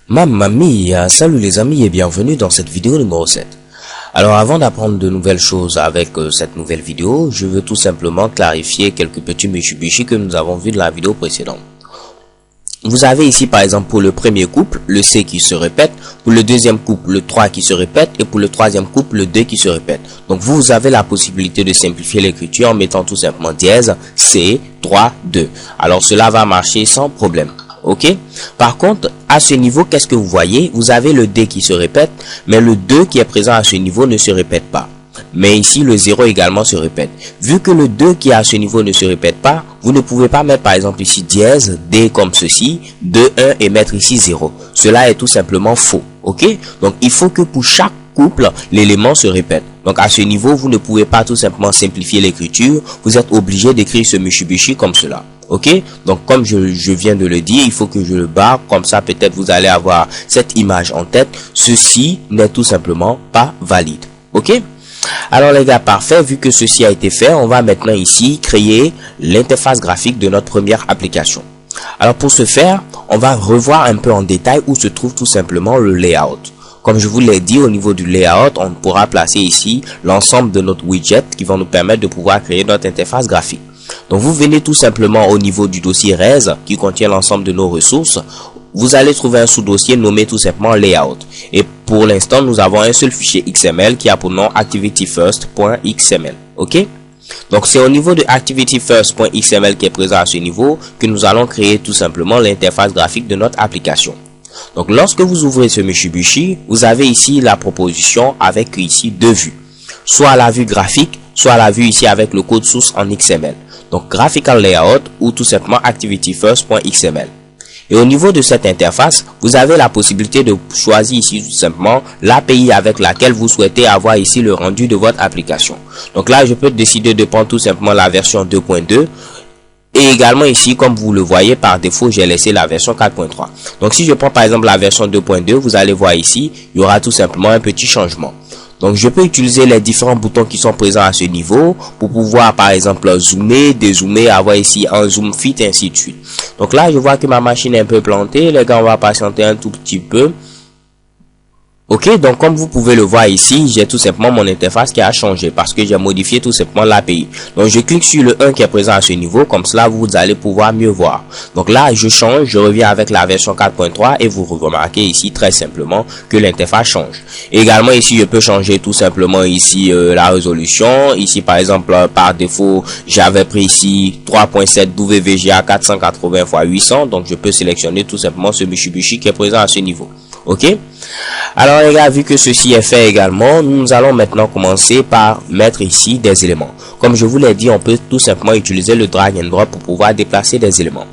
Mamma mia, salut les amis et bienvenue dans cette vidéo numéro 7. Alors avant d'apprendre de nouvelles choses avec cette nouvelle vidéo, je veux tout simplement clarifier quelques petits Mitsubishi que nous avons vus dans la vidéo précédente. Vous avez ici par exemple pour le premier couple, le C qui se répète, pour le deuxième couple, le 3 qui se répète et pour le troisième couple, le 2 qui se répète. Donc vous avez la possibilité de simplifier l'écriture en mettant tout simplement dièse, C, 3, 2. Alors cela va marcher sans problème. Ok. Par contre, à ce niveau, qu'est-ce que vous voyez? Vous avez le D qui se répète, mais le 2 qui est présent à ce niveau ne se répète pas. Mais ici, le 0 également se répète. Vu que le 2 qui est à ce niveau ne se répète pas, vous ne pouvez pas mettre par exemple ici dièse, D comme ceci, 2, 1 et mettre ici 0. Cela est tout simplement faux. Ok. Donc, il faut que pour chaque couple, l'élément se répète. Donc, à ce niveau, vous ne pouvez pas tout simplement simplifier l'écriture. Vous êtes obligé d'écrire ce Mitsubishi comme cela. Ok, donc comme je viens de le dire, il faut que je le barre, comme ça peut-être vous allez avoir cette image en tête. Ceci n'est tout simplement pas valide. Ok, alors les gars, parfait, vu que ceci a été fait, on va maintenant ici créer l'interface graphique de notre première application. Alors pour ce faire, on va revoir un peu en détail où se trouve tout simplement le layout. Comme je vous l'ai dit, au niveau du layout, on pourra placer ici l'ensemble de notre widget qui vont nous permettre de pouvoir créer notre interface graphique. Donc vous venez tout simplement au niveau du dossier res qui contient l'ensemble de nos ressources. Vous allez trouver un sous-dossier nommé tout simplement layout. Et pour l'instant, nous avons un seul fichier XML qui a pour nom activityfirst.xml. Ok? Donc c'est au niveau de activityfirst.xml qui est présent à ce niveau que nous allons créer tout simplement l'interface graphique de notre application. Donc lorsque vous ouvrez ce Mitsubishi, vous avez ici la proposition avec ici deux vues. Soit la vue graphique, soit la vue ici avec le code source en XML. Donc Graphical Layout ou tout simplement activityfirst.xml. Et au niveau de cette interface, vous avez la possibilité de choisir ici tout simplement l'API avec laquelle vous souhaitez avoir ici le rendu de votre application. Donc là, je peux décider de prendre tout simplement la version 2.2. Et également ici, comme vous le voyez, par défaut, j'ai laissé la version 4.3. Donc si je prends par exemple la version 2.2, vous allez voir ici, il y aura tout simplement un petit changement. Donc je peux utiliser les différents boutons qui sont présents à ce niveau pour pouvoir par exemple zoomer, dézoomer, avoir ici un zoom fit et ainsi de suite. Donc là je vois que ma machine est un peu plantée, les gars, on va patienter un tout petit peu. Ok, donc comme vous pouvez le voir ici, j'ai tout simplement mon interface qui a changé parce que j'ai modifié tout simplement l'API. Donc je clique sur le 1 qui est présent à ce niveau, comme cela vous allez pouvoir mieux voir. Donc là je change, je reviens avec la version 4.3 et vous remarquez ici très simplement que l'interface change. Également ici je peux changer tout simplement ici la résolution. Ici par exemple par défaut j'avais pris ici 3.7 WVGA 480 x 800, donc je peux sélectionner tout simplement ce Mitsubishi qui est présent à ce niveau. Ok, alors les gars, vu que ceci est fait également, nous allons maintenant commencer par mettre ici des éléments. Comme je vous l'ai dit, on peut tout simplement utiliser le drag and drop pour pouvoir déplacer des éléments.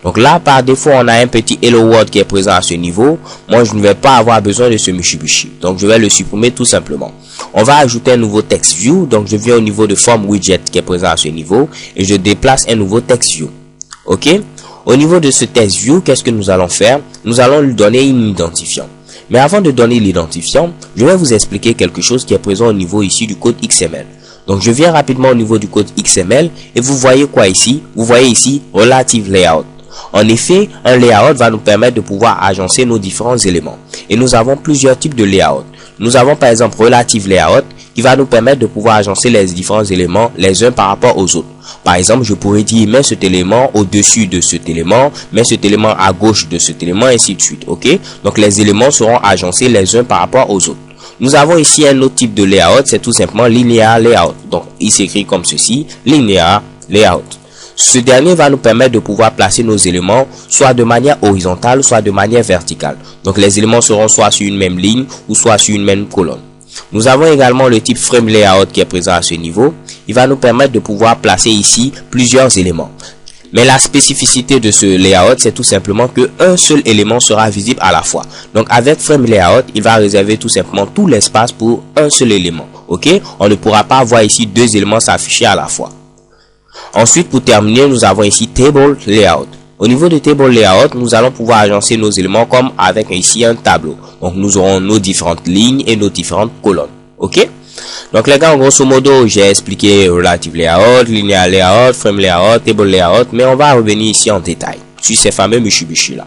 Donc là, par défaut, on a un petit Hello World qui est présent à ce niveau. Moi, je ne vais pas avoir besoin de ce Mitsubishi, donc je vais le supprimer tout simplement. On va ajouter un nouveau text view, donc je viens au niveau de form widget qui est présent à ce niveau et je déplace un nouveau text view. Ok, au niveau de ce text view, qu'est-ce que nous allons faire? Nous allons lui donner un identifiant. Mais avant de donner l'identifiant, je vais vous expliquer quelque chose qui est présent au niveau ici du code XML. Donc je viens rapidement au niveau du code XML et vous voyez quoi ici? Vous voyez ici Relative Layout. En effet, un layout va nous permettre de pouvoir agencer nos différents éléments. Et nous avons plusieurs types de layout. Nous avons par exemple Relative Layout qui va nous permettre de pouvoir agencer les différents éléments les uns par rapport aux autres. Par exemple, je pourrais dire mets cet élément au-dessus de cet élément, mets cet élément à gauche de cet élément, ainsi de suite. Ok, donc les éléments seront agencés les uns par rapport aux autres. Nous avons ici un autre type de layout, c'est tout simplement Linear Layout. Donc il s'écrit comme ceci, Linear Layout. Ce dernier va nous permettre de pouvoir placer nos éléments soit de manière horizontale, soit de manière verticale. Donc les éléments seront soit sur une même ligne ou soit sur une même colonne. Nous avons également le type Frame Layout qui est présent à ce niveau. Il va nous permettre de pouvoir placer ici plusieurs éléments. Mais la spécificité de ce layout, c'est tout simplement qu'un seul élément sera visible à la fois. Donc avec Frame Layout, il va réserver tout simplement tout l'espace pour un seul élément. Ok, on ne pourra pas voir ici deux éléments s'afficher à la fois. Ensuite, pour terminer, nous avons ici Table Layout. Au niveau de Table Layout, nous allons pouvoir agencer nos éléments comme avec ici un tableau. Donc nous aurons nos différentes lignes et nos différentes colonnes. Ok, donc les gars, en grosso modo, j'ai expliqué Relative Layout, Linear Layout, Frame Layout, Table Layout, mais on va revenir ici en détail sur ces fameux Mitsubishi là.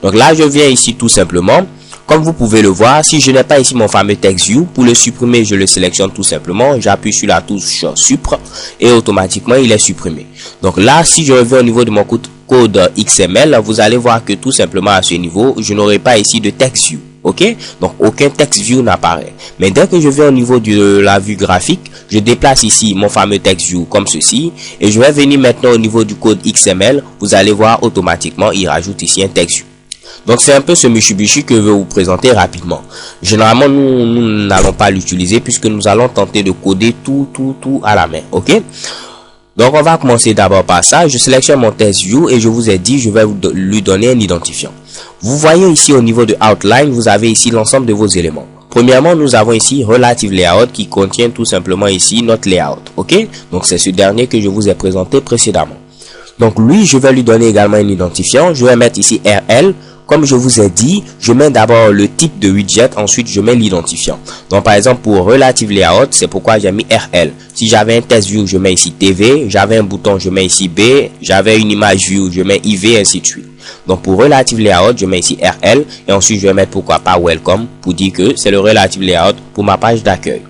Donc là, je viens ici tout simplement. Comme vous pouvez le voir, si je n'ai pas ici mon fameux TextView, pour le supprimer, je le sélectionne tout simplement. J'appuie sur la touche Supr et automatiquement, il est supprimé. Donc là, si je reviens au niveau de mon code XML, vous allez voir que tout simplement à ce niveau, je n'aurai pas ici de TextView. Ok, donc aucun TextView n'apparaît. Mais dès que je vais au niveau de la vue graphique, je déplace ici mon fameux TextView comme ceci et je vais venir maintenant au niveau du code XML. Vous allez voir automatiquement, il rajoute ici un TextView. Donc c'est un peu ce Mitsubishi que je vais vous présenter rapidement. Généralement, nous n'allons pas l'utiliser puisque nous allons tenter de coder tout à la main. Ok. Donc on va commencer d'abord par ça. Je sélectionne mon TextView et je vous ai dit, je vais lui donner un identifiant. Vous voyez ici au niveau de Outline, vous avez ici l'ensemble de vos éléments. Premièrement, nous avons ici Relative Layout qui contient tout simplement ici notre layout. Ok. Donc c'est ce dernier que je vous ai présenté précédemment. Donc lui, je vais lui donner également un identifiant. Je vais mettre ici RL. Comme je vous ai dit, je mets d'abord le type de widget, ensuite je mets l'identifiant. Donc par exemple pour Relative Layout, c'est pourquoi j'ai mis RL. Si j'avais un Text View, je mets ici TV, j'avais un bouton, je mets ici B, j'avais une image View, je mets IV, ainsi de suite. Donc pour Relative Layout, je mets ici RL et ensuite je vais mettre pourquoi pas Welcome pour dire que c'est le Relative Layout pour ma page d'accueil.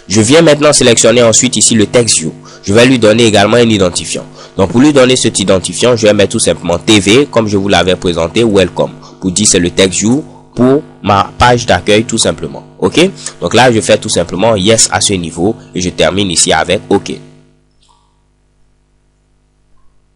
Je viens maintenant sélectionner ensuite ici le Text View. Je vais lui donner également un identifiant. Donc pour lui donner cet identifiant, je vais mettre tout simplement TV comme je vous l'avais présenté, Welcome, pour dire c'est le TextView pour ma page d'accueil tout simplement. Ok. Donc là je fais tout simplement Yes à ce niveau et je termine ici avec OK.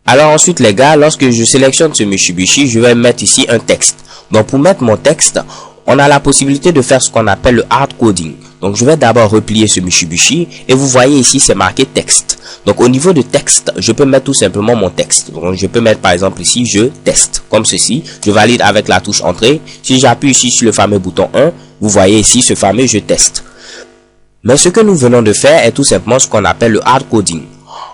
Alors ensuite les gars, lorsque je sélectionne ce Mitsubishi, je vais mettre ici un texte. Donc pour mettre mon texte, on a la possibilité de faire ce qu'on appelle le hard coding. Donc je vais d'abord replier ce Mitsubishi et vous voyez ici c'est marqué texte. Donc au niveau de texte, je peux mettre tout simplement mon texte. Donc je peux mettre par exemple ici je teste comme ceci. Je valide avec la touche entrée. Si j'appuie ici sur le fameux bouton 1, vous voyez ici ce fameux je teste. Mais ce que nous venons de faire est tout simplement ce qu'on appelle le hard coding.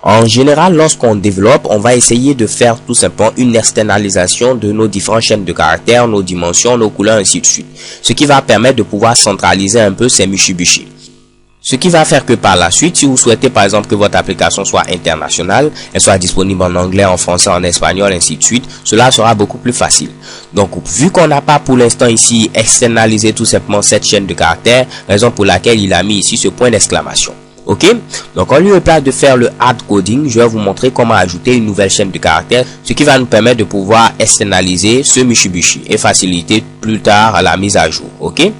En général, lorsqu'on développe, on va essayer de faire tout simplement une externalisation de nos différentes chaînes de caractères, nos dimensions, nos couleurs, ainsi de suite. Ce qui va permettre de pouvoir centraliser un peu ces Mitsubishi. Ce qui va faire que par la suite, si vous souhaitez par exemple que votre application soit internationale, elle soit disponible en anglais, en français, en espagnol, ainsi de suite, cela sera beaucoup plus facile. Donc, vu qu'on n'a pas pour l'instant ici externalisé tout simplement cette chaîne de caractères, raison pour laquelle il a mis ici ce point d'exclamation. Ok, donc en lieu et place de faire le hard coding, je vais vous montrer comment ajouter une nouvelle chaîne de caractères, ce qui va nous permettre de pouvoir externaliser ce Mitsubishi et faciliter plus tard la mise à jour. Ok,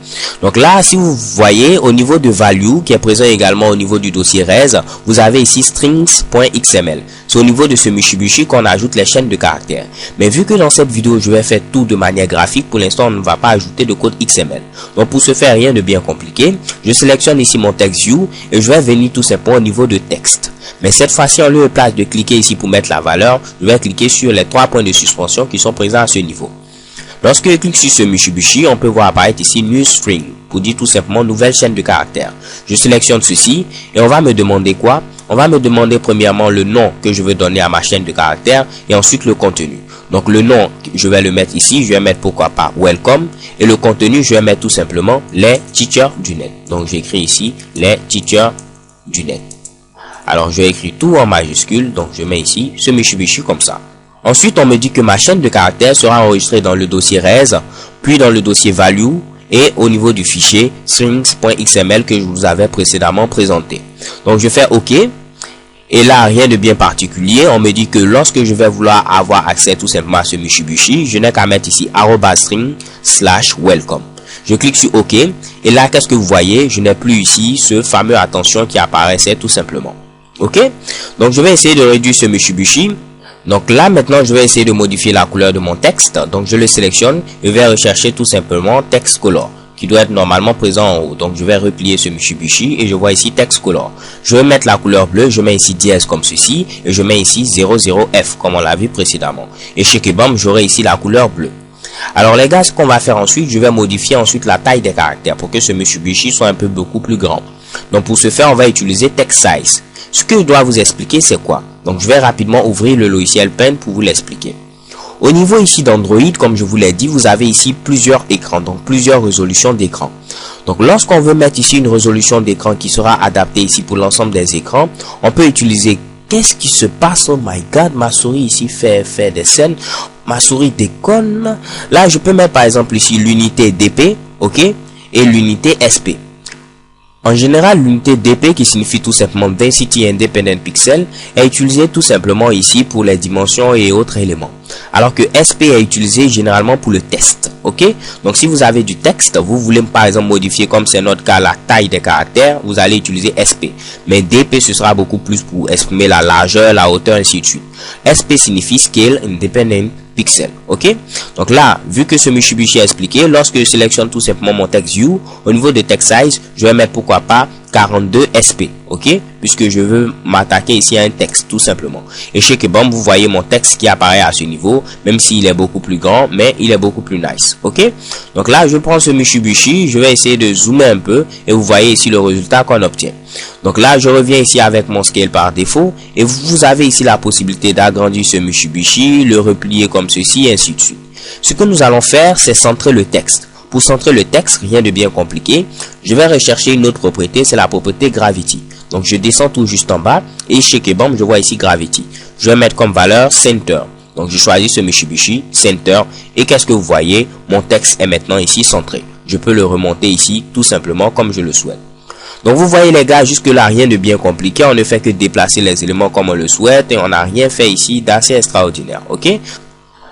donc là si vous voyez au niveau de value qui est présent également au niveau du dossier res, vous avez ici strings.xml. C'est au niveau de ce Mitsubishi qu'on ajoute les chaînes de caractères. Mais vu que dans cette vidéo je vais faire tout de manière graphique, pour l'instant on ne va pas ajouter de code XML. Donc pour ce faire, rien de bien compliqué, je sélectionne ici mon TextView et je vais venir tout simplement au niveau de texte. Mais cette fois-ci, en lieu et place de cliquer ici pour mettre la valeur, je vais cliquer sur les 3 points de suspension qui sont présents à ce niveau. Lorsque je clique sur ce Mitsubishi, on peut voir apparaître ici New String pour dire tout simplement nouvelle chaîne de caractères. Je sélectionne ceci et on va me demander quoi? On va me demander premièrement le nom que je veux donner à ma chaîne de caractères et ensuite le contenu. Donc le nom, je vais le mettre ici, je vais mettre pourquoi pas Welcome et le contenu, je vais mettre tout simplement les teachers du net. Donc j'écris ici les teachers du net. Alors je vais écrire tout en majuscule, donc je mets ici ce Mitsubishi comme ça. Ensuite on me dit que ma chaîne de caractères sera enregistrée dans le dossier res, puis dans le dossier value et au niveau du fichier strings.xml que je vous avais précédemment présenté. Donc je fais OK. Et là, rien de bien particulier. On me dit que lorsque je vais vouloir avoir accès tout simplement à ce Mitsubishi, je n'ai qu'à mettre ici @string/welcome. Je clique sur OK. Et là, qu'est-ce que vous voyez? Je n'ai plus ici ce fameux attention qui apparaissait tout simplement. OK? Donc, je vais essayer de réduire ce Mitsubishi. Donc là, maintenant, je vais essayer de modifier la couleur de mon texte. Donc, je le sélectionne et je vais rechercher tout simplement Text Color, qui doit être normalement présent en haut. Donc je vais replier ce Mitsubishi et je vois ici Text Color. Je vais mettre la couleur bleue, je mets ici dièse comme ceci et je mets ici 00F comme on l'a vu précédemment. Et chez Kebam, j'aurai ici la couleur bleue. Alors les gars, ce qu'on va faire ensuite, je vais modifier ensuite la taille des caractères pour que ce Mitsubishi soit un peu beaucoup plus grand. Donc pour ce faire, on va utiliser Text Size. Ce que je dois vous expliquer, c'est quoi? Donc je vais rapidement ouvrir le logiciel Pen pour vous l'expliquer. Au niveau ici d'Android, comme je vous l'ai dit, vous avez ici plusieurs écrans, donc plusieurs résolutions d'écran. Donc lorsqu'on veut mettre ici une résolution d'écran qui sera adaptée ici pour l'ensemble des écrans, on peut utiliser... Qu'est-ce qui se passe? Oh my god, ma souris ici fait des scènes. ma souris déconne. Là, je peux mettre par exemple ici l'unité DP, ok, et l'unité SP. En général, l'unité DP, qui signifie tout simplement Density Independent Pixel, est utilisée tout simplement ici pour les dimensions et autres éléments. Alors que SP est utilisé généralement pour le test. Ok? Donc si vous avez du texte, vous voulez par exemple modifier, comme c'est notre cas, la taille des caractères, vous allez utiliser SP. Mais DP, ce sera beaucoup plus pour exprimer la largeur, la hauteur, ainsi de suite. SP signifie Scale Independent Pixel. Ok? Donc là, vu que ce Mitsubishi a expliqué, lorsque je sélectionne tout simplement mon text view, au niveau de text size, je vais mettre pourquoi pas 42 SP, ok, puisque je veux m'attaquer ici à un texte tout simplement. Et chez Kebom, vous voyez mon texte qui apparaît à ce niveau, même s'il est beaucoup plus grand, mais il est beaucoup plus nice, ok. Donc là, je prends ce Mitsubishi, je vais essayer de zoomer un peu et vous voyez ici le résultat qu'on obtient. Donc là, je reviens ici avec mon scale par défaut et vous avez ici la possibilité d'agrandir ce Mitsubishi, le replier comme ceci et ainsi de suite. Ce que nous allons faire, c'est centrer le texte. Pour centrer le texte, rien de bien compliqué, je vais rechercher une autre propriété, c'est la propriété Gravity. Donc je descends tout juste en bas et chez Kebom, je vois ici Gravity. Je vais mettre comme valeur Center. Donc je choisis ce Mitsubishi, Center, et qu'est-ce que vous voyez? Mon texte est maintenant ici centré. Je peux le remonter ici tout simplement comme je le souhaite. Donc vous voyez les gars, jusque là rien de bien compliqué, on ne fait que déplacer les éléments comme on le souhaite et on n'a rien fait ici d'assez extraordinaire, ok?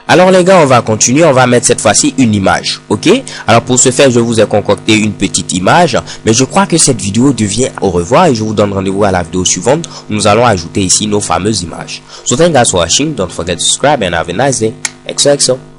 Alors les gars, on va continuer, on va mettre cette fois-ci une image, ok? Alors pour ce faire, je vous ai concocté une petite image, mais je crois que cette vidéo devient au revoir et je vous donne rendez-vous à la vidéo suivante où nous allons ajouter ici nos fameuses images. So thank you guys for watching, don't forget to subscribe and have a nice day. XOXO.